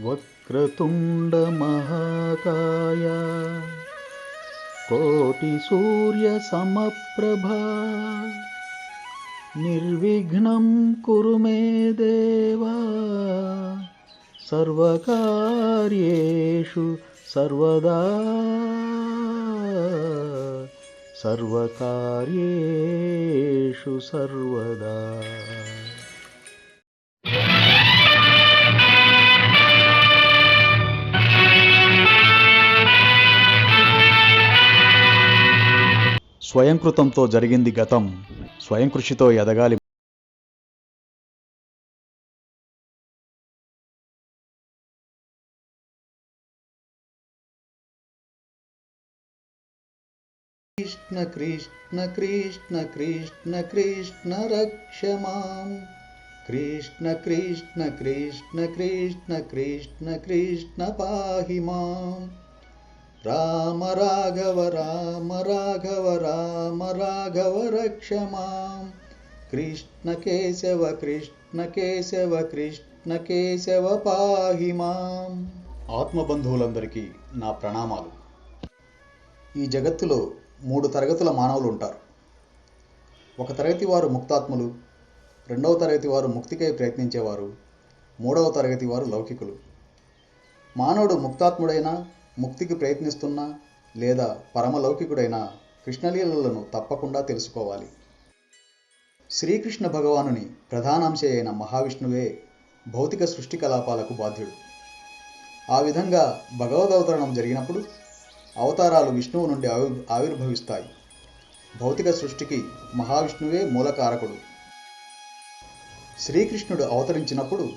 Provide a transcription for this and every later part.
వక్రతుండ మహాకాయ కోటి సూర్య సమప్రభా నిర్విఘ్నం కురు మే దేవా సర్వకార్యేషు సర్వదా సర్వకార్యేషు సర్వదా. స్వయంకృతంతో జరిగింది గతం, స్వయం కృషితో ఎదగాలి. కృష్ణ కృష్ణ కృష్ణ కృష్ణ కృష్ణ రక్ష మాం, కృష్ణ కృష్ణ కృష్ణ కృష్ణ కృష్ణ కృష్ణ పాహి మాం. రామ రాఘవ రామ రాఘవ రామ రాఘవ రక్ష మాం, కృష్ణ కేశవ కృష్ణ కేశవ కృష్ణ కేశవ పాహి మాం. ఆత్మబంధువులందరికీ నా ప్రణామాలు. ఈ జగత్తులో 3 తరగతుల మానవులు ఉంటారు. ఒక తరగతి వారు ముక్తాత్ములు, 2వ తరగతి వారు ముక్తికై ప్రయత్నించేవారు, 3వ తరగతి వారు లౌకికులు. మానవుడు ముక్తాత్ముడైనా, ముక్తికి ప్రయత్నిస్తున్నా లేదా పరమలౌకికుడైన కృష్ణలీలలను తప్పకుండా తెలుసుకోవాలి. శ్రీకృష్ణ భగవానుని ప్రధానాంశ అయిన మహావిష్ణువే భౌతిక సృష్టి కలాపాలకు బాధ్యుడు. ఆ విధంగా భగవదవతరణం జరిగినప్పుడు అవతారాలు విష్ణువు నుండి ఆవిర్భవిస్తాయి. భౌతిక సృష్టికి మహావిష్ణువే మూలకారకుడు. శ్రీకృష్ణుడు అవతరించినప్పుడు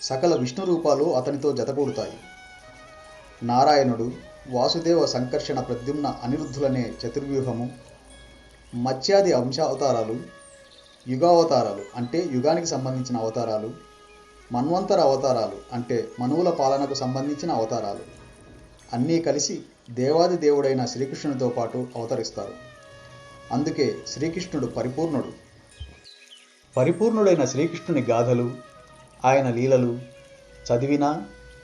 సకల విష్ణు రూపాలు అతనితో జతకూడుతాయి. నారాయణుడు, వాసుదేవ, సంకర్షణ, ప్రద్యుమ్న, అనిరుద్ధులనే చతుర్వ్యూహము, మత్స్యాది అంశావతారాలు, యుగావతారాలు అంటే యుగానికి సంబంధించిన అవతారాలు, మన్వంతర అవతారాలు అంటే మనువుల పాలనకు సంబంధించిన అవతారాలు అన్నీ కలిసి దేవాది దేవుడైన శ్రీకృష్ణునితో పాటు అవతరిస్తారు. అందుకే శ్రీకృష్ణుడు పరిపూర్ణుడు. పరిపూర్ణుడైన శ్రీకృష్ణుని గాథలు, ఆయన లీలలు చదివినా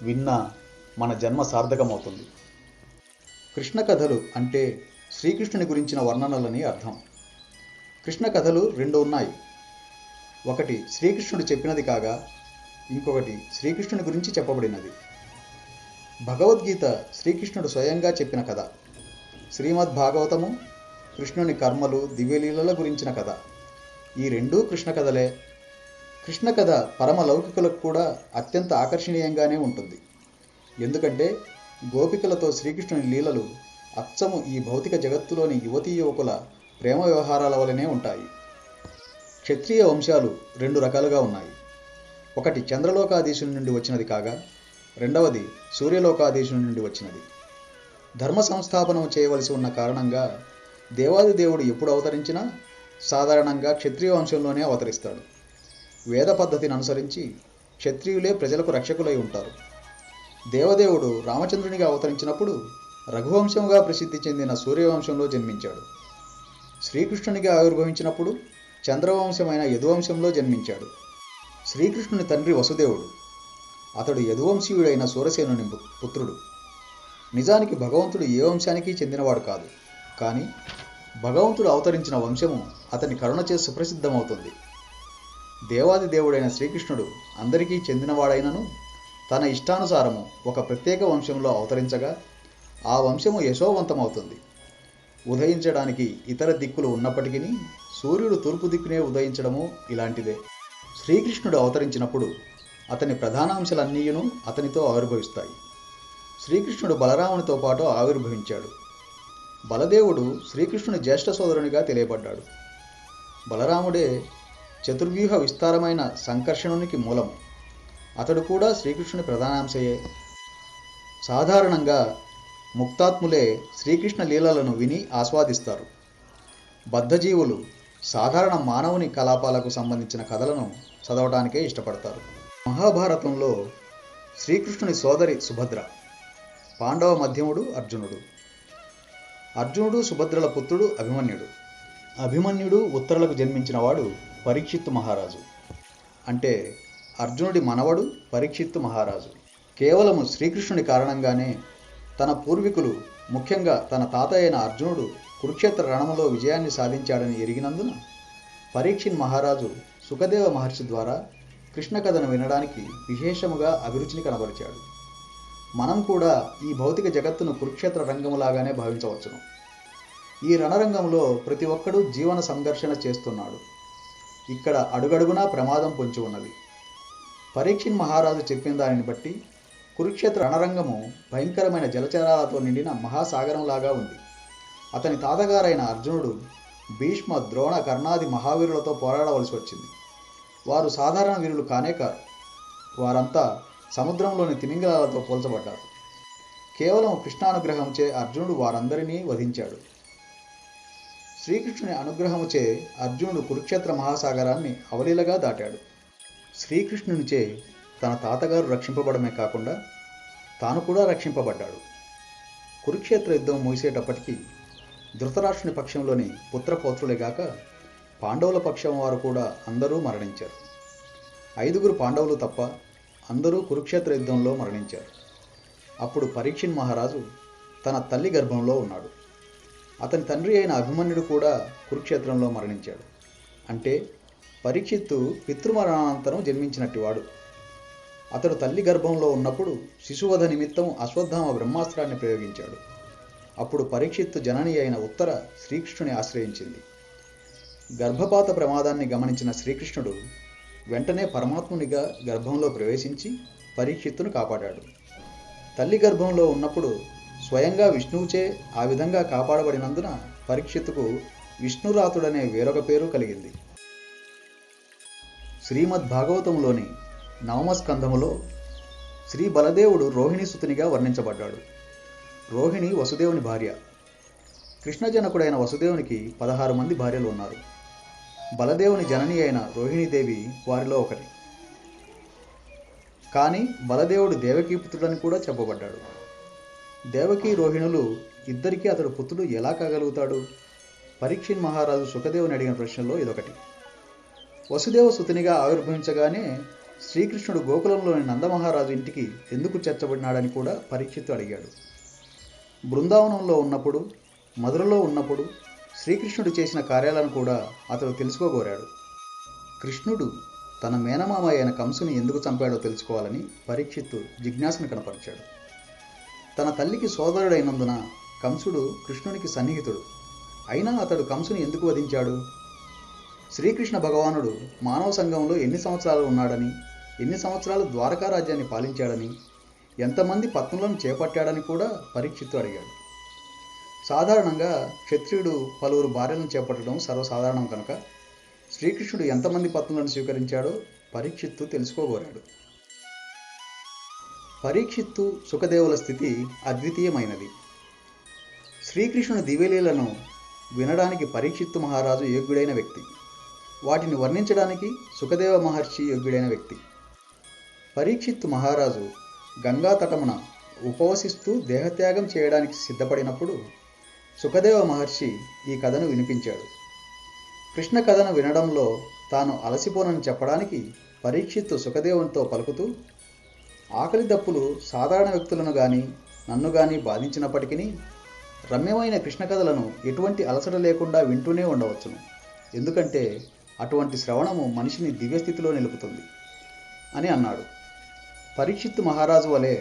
విన్నా మన జన్మ సార్థకమవుతుంది. కృష్ణ కథలు అంటే శ్రీకృష్ణుని గురించిన వర్ణనలని అర్థం. కృష్ణ కథలు 2 ఉన్నాయి. ఒకటి శ్రీకృష్ణుడు చెప్పినది కాగా ఇంకొకటి శ్రీకృష్ణుని గురించి చెప్పబడినది. భగవద్గీత శ్రీకృష్ణుడు స్వయంగా చెప్పిన కథ. శ్రీమద్ భాగవతము కృష్ణుని కర్మలు, దివ్యలీలల గురించిన కథ. ఈ 2 కృష్ణ కథలే. కృష్ణ కథ పరమ లౌకికులకు కూడా అత్యంత ఆకర్షణీయంగానే ఉంటుంది. ఎందుకంటే గోపికలతో శ్రీకృష్ణుని లీలలు అచ్చము ఈ భౌతిక జగత్తులోని యువతీ యువకుల ప్రేమ వ్యవహారాల వలనే ఉంటాయి. క్షత్రియ వంశాలు 2 రకాలుగా ఉన్నాయి. ఒకటి చంద్రలోకాధీశుని నుండి వచ్చినది కాగా రెండవది సూర్యలోకాధీశుని నుండి వచ్చినది. ధర్మ సంస్థాపనం చేయవలసి ఉన్న కారణంగా దేవాది దేవుడు ఎప్పుడు అవతరించినా సాధారణంగా క్షత్రియ వంశంలోనే అవతరిస్తాడు. వేద పద్ధతిని అనుసరించి క్షత్రియులే ప్రజలకు రక్షకులై ఉంటారు. దేవదేవుడు రామచంద్రునిగా అవతరించినప్పుడు రఘువంశంగా ప్రసిద్ధి చెందిన సూర్యవంశంలో జన్మించాడు. శ్రీకృష్ణునిగా ఆవిర్భవించినప్పుడు చంద్రవంశమైన యదువంశంలో జన్మించాడు. శ్రీకృష్ణుని తండ్రి వసుదేవుడు. అతడు యదువంశీయుడైన సూరసేనుని పుత్రుడు. నిజానికి భగవంతుడు ఏ వంశానికి చెందినవాడు కాదు. కానీ భగవంతుడు అవతరించిన వంశము అతని కరుణచే సుప్రసిద్ధమవుతుంది. దేవాది దేవుడైన శ్రీకృష్ణుడు అందరికీ చెందినవాడైనను తన ఇష్టానుసారము ఒక ప్రత్యేక వంశంలో అవతరించగా ఆ వంశము యశోవంతమవుతుంది. ఉదయించడానికి ఇతర దిక్కులు ఉన్నప్పటికీ సూర్యుడు తూర్పు దిక్కునే ఉదయించడము ఇలాంటిదే. శ్రీకృష్ణుడు అవతరించినప్పుడు అతని ప్రధానాంశాలన్నీయును అతనితో ఆవిర్భవిస్తాయి. శ్రీకృష్ణుడు బలరామునితో పాటు ఆవిర్భవించాడు. బలదేవుడు శ్రీకృష్ణుని జ్యేష్ఠ సోదరునిగా తెలియబడ్డాడు. బలరాముడే చతుర్వ్యూహ విస్తారమైన సంకర్షణునికి మూలము. అతడు కూడా శ్రీకృష్ణుని ప్రధానాంశయే. సాధారణంగా ముక్తాత్ములే శ్రీకృష్ణ లీలలను విని ఆస్వాదిస్తారు. బద్ధజీవులు సాధారణ మానవుని కలాపాలకు సంబంధించిన కథలను చదవటానికే ఇష్టపడతారు. మహాభారతంలో శ్రీకృష్ణుని సోదరి సుభద్ర, పాండవ మధ్యముడు అర్జునుడు. అర్జునుడు సుభద్రల పుత్రుడు అభిమన్యుడు. అభిమన్యుడు ఉత్తరులకు జన్మించినవాడు పరీక్షిత్తు మహారాజు. అంటే అర్జునుడి మనవడు పరీక్షిత్తు మహారాజు. కేవలము శ్రీకృష్ణుని కారణంగానే తన పూర్వీకులు, ముఖ్యంగా తన తాత అయిన అర్జునుడు కురుక్షేత్ర రణములో విజయాన్ని సాధించాడని ఎరిగినందున పరీక్షిత్ మహారాజు సుఖదేవ మహర్షి ద్వారా కృష్ణ కథను వినడానికి విశేషముగా అభిరుచిని కనబరిచాడు. మనం కూడా ఈ భౌతిక జగత్తును కురుక్షేత్ర రంగములాగానే భావించవచ్చును. ఈ రణరంగంలో ప్రతి ఒక్కడూ జీవన సంఘర్షణ చేస్తున్నాడు. ఇక్కడ అడుగడుగునా ప్రమాదం పొంచి ఉన్నది. పరీక్షిత్ మహారాజు చెప్పిన దానిని బట్టి కురుక్షేత్ర రణరంగము భయంకరమైన జలచరాలతో నిండిన మహాసాగరంలాగా ఉంది. అతని తాతగారైన అర్జునుడు భీష్మ, ద్రోణ, కర్ణాది మహావీరులతో పోరాడవలసి వచ్చింది. వారు సాధారణ వీరులు కానే కారు. వారంతా సముద్రంలోని తిమింగలాలతో పోల్చబడ్డారు. కేవలం కృష్ణానుగ్రహంచే అర్జునుడు వారందరినీ వధించాడు. శ్రీకృష్ణుని అనుగ్రహముచే అర్జునుడు కురుక్షేత్ర మహాసాగరాన్ని అవలీలగా దాటాడు. శ్రీకృష్ణునిచే తన తాతగారు రక్షింపబడమే కాకుండా తాను కూడా రక్షింపబడ్డాడు. కురుక్షేత్ర యుద్ధం ముగిసేటప్పటికీ ధృతరాష్ట్రుని పక్షంలోని పుత్రపౌత్రులేగాక పాండవుల పక్షం వారు కూడా అందరూ మరణించారు. 5 పాండవులు తప్ప అందరూ కురుక్షేత్ర యుద్ధంలో మరణించారు. అప్పుడు పరీక్షిత్ మహారాజు తన తల్లి గర్భంలో ఉన్నాడు. అతని తండ్రి అయిన అభిమన్యుడు కూడా కురుక్షేత్రంలో మరణించాడు. అంటే పరీక్షిత్తు పితృమరణానంతరం జన్మించినట్టివాడు. అతడు తల్లి గర్భంలో ఉన్నప్పుడు శిశువధ నిమిత్తం అశ్వత్థామ బ్రహ్మాస్త్రాన్ని ప్రయోగించాడు. అప్పుడు పరీక్షిత్తు జనని అయిన ఉత్తర శ్రీకృష్ణుని ఆశ్రయించింది. గర్భపాత ప్రమాదాన్ని గమనించిన శ్రీకృష్ణుడు వెంటనే పరమాత్మునిగా గర్భంలో ప్రవేశించి పరీక్షిత్తును కాపాడాడు. తల్లి గర్భంలో ఉన్నప్పుడు స్వయంగా విష్ణువుచే ఆ విధంగా కాపాడబడినందున పరీక్షిత్తుకు విష్ణురాతుడనే వేరొక పేరు కలిగింది. శ్రీమద్ భాగవతంలోని 9వ స్కంధములో శ్రీ బలదేవుడు రోహిణి సుతునిగా వర్ణించబడ్డాడు. రోహిణి వసుదేవుని భార్య. కృష్ణజనకుడైన వసుదేవునికి 16 మంది భార్యలు ఉన్నారు. బలదేవుని జనని అయిన రోహిణీదేవి వారిలో ఒకటి. కానీ బలదేవుడు దేవకీపుత్రుడని కూడా చెప్పబడ్డాడు. దేవకీ రోహిణులు ఇద్దరికీ అతడు పుత్రుడు ఎలా కాగలుగుతాడు? పరీక్షిత్ మహారాజు సుఖదేవుని అడిగిన ప్రశ్నలో ఇదొకటి. వసుదేవ సుతునిగా ఆవిర్భవించగానే శ్రీకృష్ణుడు గోకులంలోని నందమహారాజు ఇంటికి ఎందుకు చేర్చబడినాడని కూడా పరీక్షిత్తు అడిగాడు. బృందావనంలో ఉన్నప్పుడు, మధురలో ఉన్నప్పుడు శ్రీకృష్ణుడు చేసిన కార్యాలను కూడా అతడు తెలుసుకోగోరాడు. కృష్ణుడు తన మేనమామ అయిన కంసుని ఎందుకు చంపాడో తెలుసుకోవాలని పరీక్షిత్తు జిజ్ఞాసను కనపరిచాడు. తన తల్లికి సోదరుడైనందున కంసుడు కృష్ణునికి సన్నిహితుడు. అయినా అతడు కంసుని ఎందుకు వధించాడు? శ్రీకృష్ణ భగవానుడు మానవ సంఘంలో ఎన్ని సంవత్సరాలు ఉన్నాడని, ఎన్ని సంవత్సరాలు ద్వారకా రాజ్యాన్ని పాలించాడని, ఎంతమంది పత్నులను చేపట్టాడని కూడా పరీక్షిత్తు అడిగాడు. సాధారణంగా క్షత్రియుడు పలువురు భార్యలను చేపట్టడం సర్వసాధారణం కనుక శ్రీకృష్ణుడు ఎంతమంది పత్నులను స్వీకరించాడో పరీక్షిత్తు తెలుసుకోగోరాడు. పరీక్షిత్తు సుఖదేవుల స్థితి అద్వితీయమైనది. శ్రీకృష్ణుని దివ్యలీలను వినడానికి పరీక్షిత్తు మహారాజు యోగ్యుడైన వ్యక్తి. వాటిని వర్ణించడానికి సుఖదేవ మహర్షి యోగ్యుడైన వ్యక్తి. పరీక్షిత్తు మహారాజు గంగా తటమున ఉపవసిస్తూ దేహత్యాగం చేయడానికి సిద్ధపడినప్పుడు సుఖదేవ మహర్షి ఈ కథను వినిపించాడు. కృష్ణ కథను వినడంలో తాను అలసిపోనని చెప్పడానికి పరీక్షిత్తు సుఖదేవునితో పలుకుతూ, ఆకలి దప్పులు సాధారణ వ్యక్తులను కానీ నన్ను కానీ బాధించినప్పటికీ రమ్యమైన కృష్ణ కథలను ఎటువంటి అలసట లేకుండా వింటూనే ఉండవచ్చును. ఎందుకంటే అటువంటి శ్రవణము మనిషిని దివ్యస్థితిలో నిలుపుతుంది అని అన్నాడు. పరీక్షిత్తు మహారాజు వలె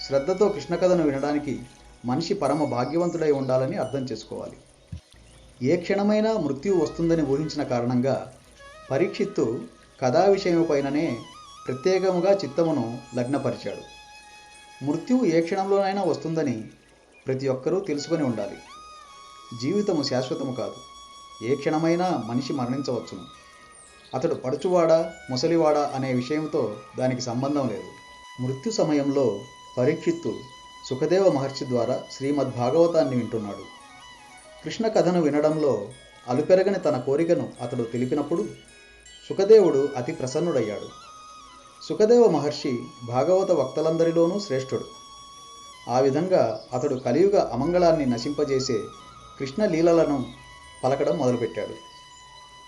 శ్రద్ధతో కృష్ణ కథను వినడానికి మనిషి పరమ భాగ్యవంతుడై ఉండాలని అర్థం చేసుకోవాలి. ఏ క్షణమైనా మృత్యువు వస్తుందని ఊహించిన కారణంగా పరీక్షిత్తు కథా విషయముపైననే ప్రత్యేకముగా చిత్తమును లగ్నపరిచాడు. మృత్యువు ఏ క్షణంలోనైనా వస్తుందని ప్రతి ఒక్కరూ తెలుసుకొని ఉండాలి. జీవితము శాశ్వతము కాదు. ఏ క్షణమైనా మనిషి మరణించవచ్చును. అతడు పడుచువాడా ముసలివాడా అనే విషయంతో దానికి సంబంధం లేదు. మృత్యు సమయంలో పరీక్షిత్తు సుఖదేవ మహర్షి ద్వారా శ్రీమద్ భాగవతాన్ని వింటున్నాడు. కృష్ణ కథను వినడంలో అలుపెరగని తన కోరికను అతడు తెలిపినప్పుడు సుఖదేవుడు అతి ప్రసన్నుడయ్యాడు. సుఖదేవ మహర్షి భాగవత వక్తలందరిలోనూ శ్రేష్ఠుడు. ఆ విధంగా అతడు కలియుగ అమంగళాన్ని నశింపజేసే కృష్ణ లీలలను పలకడం మొదలుపెట్టాడు.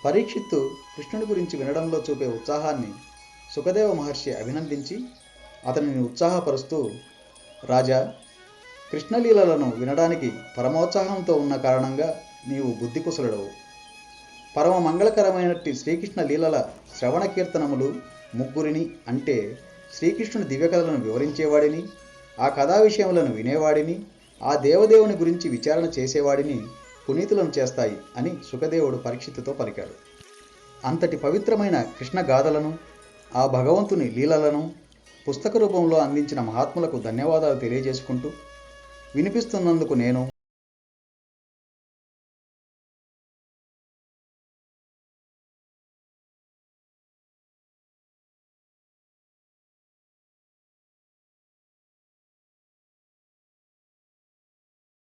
పరీక్షిత్తు కృష్ణుడి గురించి వినడంలో చూపే ఉత్సాహాన్ని సుఖదేవ మహర్షి అభినందించి అతనిని ఉత్సాహపరుస్తూ, రాజా, కృష్ణలీలలను వినడానికి పరమోత్సాహంతో ఉన్న కారణంగా నీవు బుద్ధికుశలుడవు. పరమ మంగళకరమైనట్టి శ్రీకృష్ణ లీలల శ్రవణ కీర్తనములు ముగ్గురిని, అంటే శ్రీకృష్ణుని దివ్యకథలను వివరించేవాడిని, ఆ కథా విషయములను వినేవాడిని, ఆ దేవదేవుని గురించి విచారణ చేసేవాడిని పునీతులను చేస్తాయి అని సుఖదేవుడు పరీక్షిత్తుతో పలికాడు. అంతటి పవిత్రమైన కృష్ణ గాథలను, ఆ భగవంతుని లీలలను పుస్తక రూపంలో అందించిన మహాత్ములకు ధన్యవాదాలు తెలియజేసుకుంటూ, వినిపిస్తున్నందుకు నేను